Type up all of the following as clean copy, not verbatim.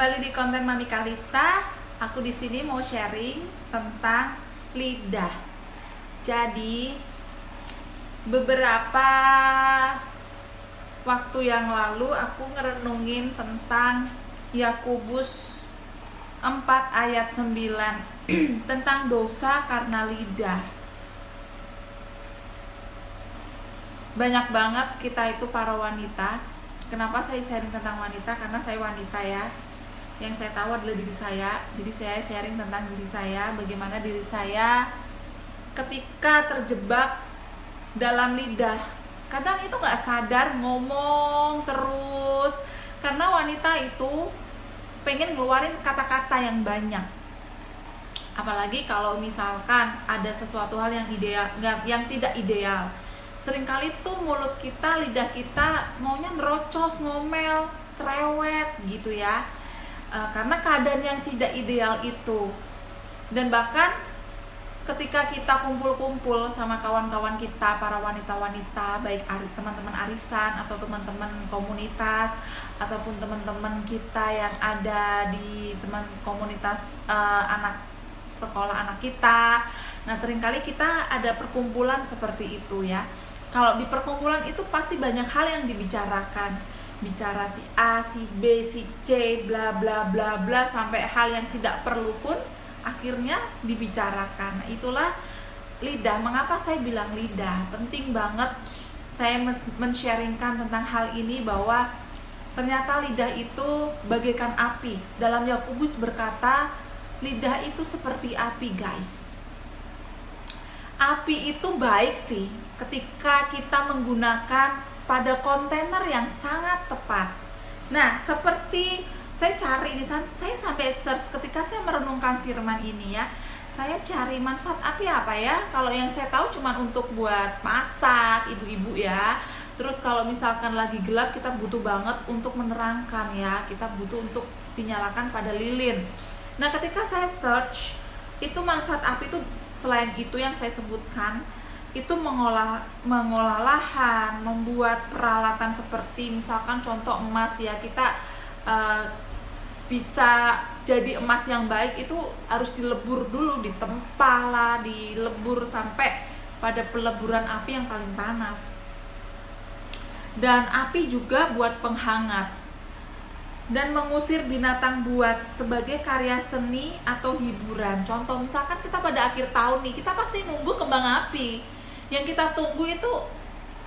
Kembali di konten Mami Kalista, aku di sini mau sharing tentang lidah. Jadi beberapa waktu yang lalu aku ngerenungin tentang Yakobus 4 ayat 9 tentang dosa karena lidah. Banyak banget kita itu para wanita. Kenapa saya sharing tentang wanita? Karena saya wanita ya. Yang saya tahu adalah diri saya. Jadi saya sharing tentang diri saya, bagaimana diri saya ketika terjebak dalam lidah. Kadang itu gak sadar ngomong terus, karena wanita itu pengen ngeluarin kata-kata yang banyak. Apalagi kalau misalkan ada sesuatu hal yang ideal, yang tidak ideal. Seringkali tuh mulut kita, lidah kita maunya nerocos, ngomel, cerewet gitu ya. Karena keadaan yang tidak ideal itu. Dan bahkan ketika kita kumpul-kumpul sama kawan-kawan kita, para wanita-wanita, baik teman-teman arisan atau teman-teman komunitas ataupun teman-teman kita yang ada di teman komunitas anak sekolah anak kita. Nah, seringkali kita ada perkumpulan seperti itu ya. Kalau di perkumpulan itu pasti banyak hal yang dibicarakan. Bicara si A, si B, si C, bla bla bla bla, sampai hal yang tidak perlu pun akhirnya dibicarakan. Nah, itulah lidah. Mengapa saya bilang lidah? Penting banget saya men-sharingkan tentang hal ini, bahwa ternyata lidah itu bagaikan api. Dalam Yakobus berkata, lidah itu seperti api, guys. Api itu baik sih ketika kita menggunakan pada kontainer yang sangat tepat. Nah, seperti saya cari di sana, saya sampai search ketika saya merenungkan firman ini ya. Saya cari manfaat api apa ya? Kalau yang saya tahu cuma untuk buat masak, ibu-ibu ya. Terus kalau misalkan lagi gelap, kita butuh banget untuk menerangkan ya. Kita butuh untuk dinyalakan pada lilin. Nah, ketika saya search, itu manfaat api itu selain itu yang saya sebutkan, itu mengolah lahan, membuat peralatan seperti misalkan contoh emas ya. Kita bisa jadi emas yang baik itu harus dilebur dulu, ditempa lah, dilebur sampai pada peleburan api yang paling panas. Dan api juga buat penghangat dan mengusir binatang buas sebagai karya seni atau hiburan. Contoh misalkan kita pada akhir tahun nih, kita pasti nunggu kembang api. Yang kita tunggu itu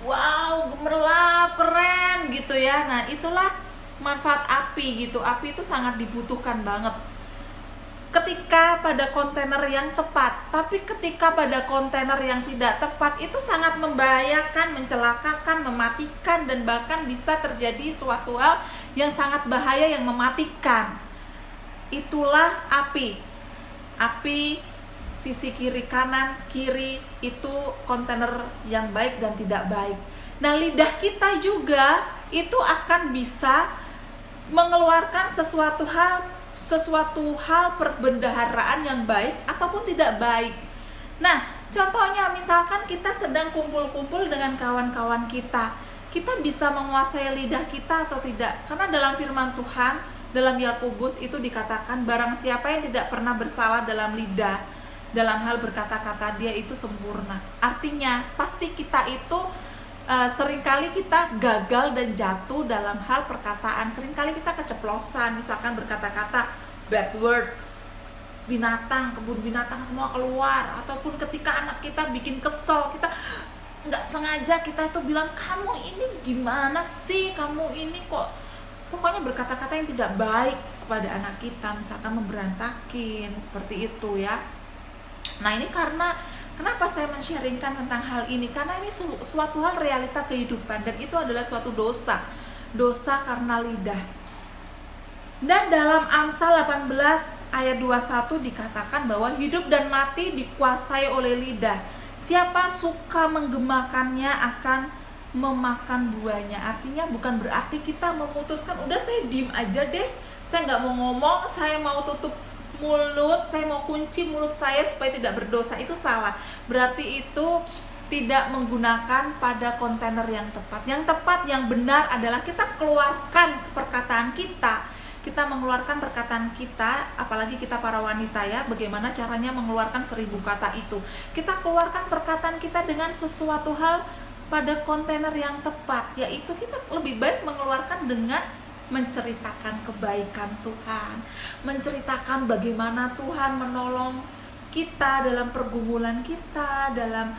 wow, gemerlap, keren gitu ya. Nah, itulah manfaat api gitu. Api itu sangat dibutuhkan banget ketika pada kontainer yang tepat. Tapi ketika pada kontainer yang tidak tepat, itu sangat membahayakan, mencelakakan, mematikan, dan bahkan bisa terjadi suatu hal yang sangat bahaya yang mematikan. Itulah api. Api sisi kiri kanan, kiri itu kontainer yang baik dan tidak baik. Nah, lidah kita juga itu akan bisa mengeluarkan sesuatu hal perbendaharaan yang baik ataupun tidak baik. Nah, contohnya misalkan kita sedang kumpul-kumpul dengan kawan-kawan kita. Kita bisa menguasai lidah kita atau tidak? Karena dalam firman Tuhan, dalam Yakobus itu dikatakan, barang siapa yang tidak pernah bersalah dalam lidah, dalam hal berkata-kata, dia itu sempurna. Artinya pasti kita itu seringkali kita gagal dan jatuh dalam hal perkataan. Seringkali kita keceplosan, misalkan berkata-kata bad word, binatang, kebun binatang semua keluar. Ataupun ketika anak kita bikin kesel, kita nggak sengaja kita itu bilang, kamu ini gimana sih, kamu ini kok, pokoknya berkata-kata yang tidak baik kepada anak kita, misalkan memberantakin seperti itu ya. Nah, ini kenapa saya men-sharingkan tentang hal ini? Karena ini suatu hal realita kehidupan, dan itu adalah suatu dosa karena lidah. Dan dalam Amsal 18 ayat 21 dikatakan bahwa hidup dan mati dikuasai oleh lidah. Siapa suka menggemakannya akan memakan buahnya. Artinya bukan berarti kita memutuskan, udah saya diem aja deh, saya nggak mau ngomong, saya mau tutup mulut, saya mau kunci mulut saya supaya tidak berdosa. Itu salah. Berarti itu tidak menggunakan pada kontainer yang tepat. Yang tepat, yang benar adalah kita keluarkan perkataan kita kita mengeluarkan perkataan kita, apalagi kita para wanita ya, bagaimana caranya mengeluarkan 1000 kata itu. Kita keluarkan perkataan kita dengan sesuatu hal pada kontainer yang tepat, yaitu kita lebih baik mengeluarkan dengan menceritakan kebaikan Tuhan, menceritakan bagaimana Tuhan menolong kita dalam pergumulan kita, dalam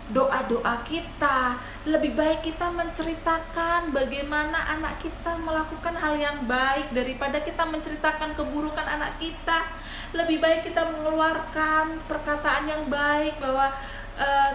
doa-doa kita. Lebih baik kita menceritakan bagaimana anak kita melakukan hal yang baik daripada kita menceritakan keburukan anak kita. Lebih baik kita mengeluarkan perkataan yang baik bahwa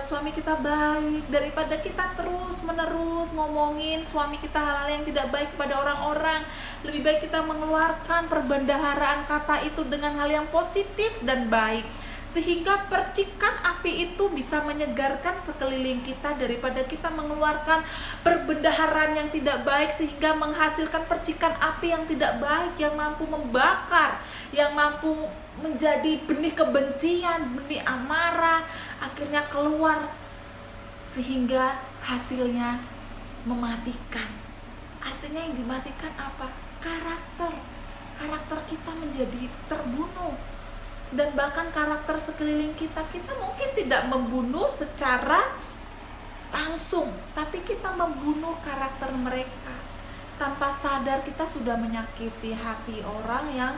suami kita baik daripada kita terus menerus ngomongin suami kita hal-hal yang tidak baik kepada orang-orang. Lebih baik kita mengeluarkan perbendaharaan kata itu dengan hal yang positif dan baik, sehingga percikan api itu bisa menyegarkan sekeliling kita daripada kita mengeluarkan perbendaharaan yang tidak baik sehingga menghasilkan percikan api yang tidak baik, yang mampu membakar, yang mampu menjadi benih kebencian, benih amarah, akhirnya keluar sehingga hasilnya mematikan. Artinya yang dimatikan apa? Karakter kita menjadi terbunuh. Dan bahkan karakter sekeliling kita mungkin tidak membunuh secara langsung, tapi kita membunuh karakter mereka. Tanpa sadar kita sudah menyakiti hati orang yang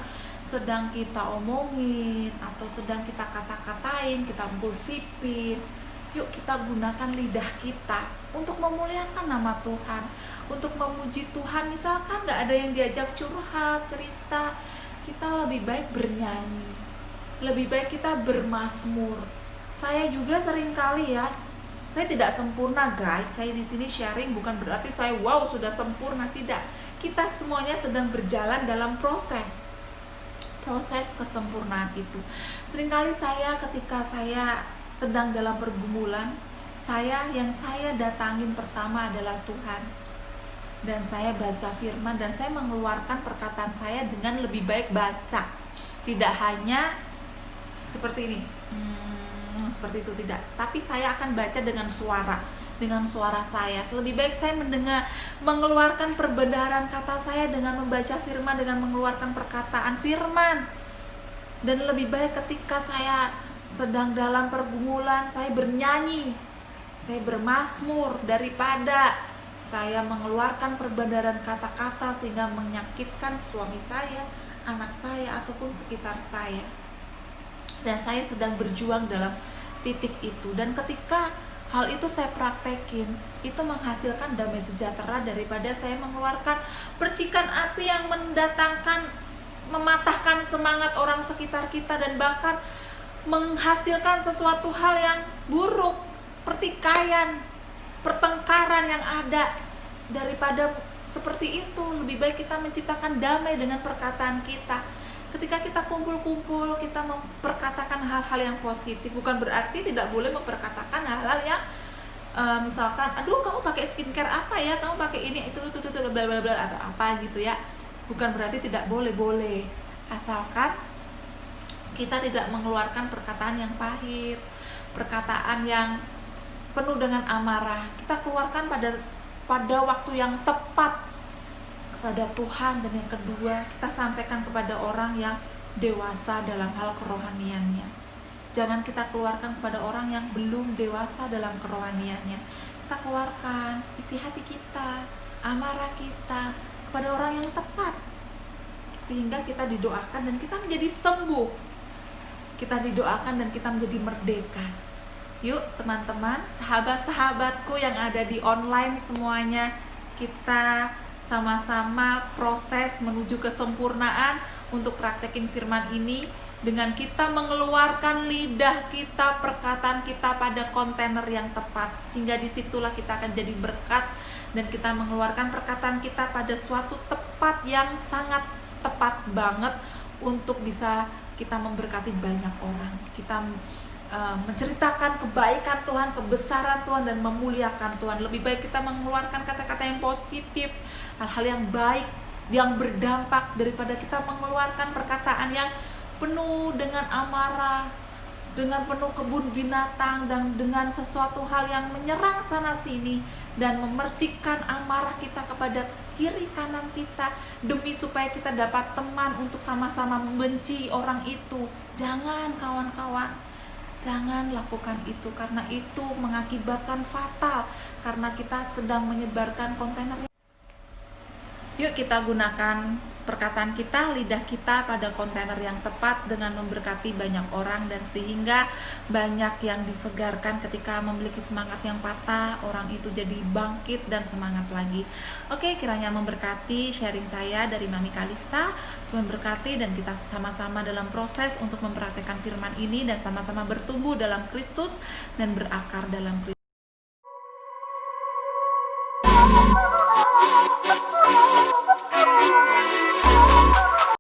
sedang kita omongin atau sedang kita kata-katain, kita gosipin. Yuk kita gunakan lidah kita untuk memuliakan nama Tuhan, untuk memuji Tuhan. Misalkan gak ada yang diajak curhat, cerita, kita lebih baik bernyanyi, lebih baik kita bermazmur. Saya juga sering kali ya, saya tidak sempurna guys. Saya di sini sharing bukan berarti saya wow sudah sempurna, tidak. Kita semuanya sedang berjalan dalam proses kesempurnaan itu. Seringkali saya ketika saya sedang dalam pergumulan, yang saya datangin pertama adalah Tuhan. Dan saya baca firman dan saya mengeluarkan perkataan saya dengan lebih baik baca. Tidak hanya seperti ini, seperti itu, tidak. Tapi saya akan baca dengan suara saya. Lebih baik saya mengeluarkan perbendaharaan kata saya dengan membaca firman, dengan mengeluarkan perkataan firman. Dan lebih baik ketika saya sedang dalam pergumulan, saya bernyanyi, saya bermazmur, daripada saya mengeluarkan perbendaharaan kata-kata sehingga menyakitkan suami saya, anak saya, ataupun sekitar saya. Dan saya sedang berjuang dalam titik itu. Dan ketika hal itu saya praktekin, itu menghasilkan damai sejahtera daripada saya mengeluarkan percikan api yang mematahkan semangat orang sekitar kita dan bahkan menghasilkan sesuatu hal yang buruk, pertikaian, pertengkaran yang ada. Daripada seperti itu, lebih baik kita menciptakan damai dengan perkataan kita. Ketika kita kumpul-kumpul, kita memperkatakan hal-hal yang positif. Bukan berarti tidak boleh memperkatakan hal-hal yang misalkan, aduh kamu pakai skincare apa ya, kamu pakai ini, itu bla bla bla atau apa gitu ya. Bukan berarti tidak boleh, asalkan kita tidak mengeluarkan perkataan yang pahit, perkataan yang penuh dengan amarah. Kita keluarkan pada waktu yang tepat kepada Tuhan. Dan yang kedua, kita sampaikan kepada orang yang dewasa dalam hal kerohaniannya. Jangan kita keluarkan kepada orang yang belum dewasa dalam kerohaniannya. Kita keluarkan isi hati kita, amarah kita kepada orang yang tepat, sehingga kita didoakan dan kita menjadi sembuh. Kita didoakan dan kita menjadi merdeka. Yuk teman-teman, sahabat-sahabatku yang ada di online semuanya, kita sama-sama proses menuju kesempurnaan untuk praktekin firman ini dengan kita mengeluarkan lidah kita, perkataan kita pada kontainer yang tepat, sehingga disitulah kita akan jadi berkat. Dan kita mengeluarkan perkataan kita pada suatu tepat yang sangat tepat banget untuk bisa kita memberkati banyak orang. Kita menceritakan kebaikan Tuhan, kebesaran Tuhan, dan memuliakan Tuhan. Lebih baik kita mengeluarkan kata-kata yang positif, hal-hal yang baik, yang berdampak, daripada kita mengeluarkan perkataan yang penuh dengan amarah, dengan penuh kebun binatang dan dengan sesuatu hal yang menyerang sana sini dan memercikkan amarah kita kepada kiri kanan kita demi supaya kita dapat teman untuk sama-sama membenci orang itu. Jangan kawan-kawan, jangan lakukan itu, karena itu mengakibatkan fatal, karena kita sedang menyebarkan konten. Yuk kita gunakan perkataan kita, lidah kita pada kontainer yang tepat dengan memberkati banyak orang, dan sehingga banyak yang disegarkan ketika memiliki semangat yang patah, orang itu jadi bangkit dan semangat lagi. Oke, kiranya memberkati sharing saya dari Mami Kalista, memberkati, dan kita sama-sama dalam proses untuk mempraktekkan firman ini dan sama-sama bertumbuh dalam Kristus dan berakar dalam Kristus.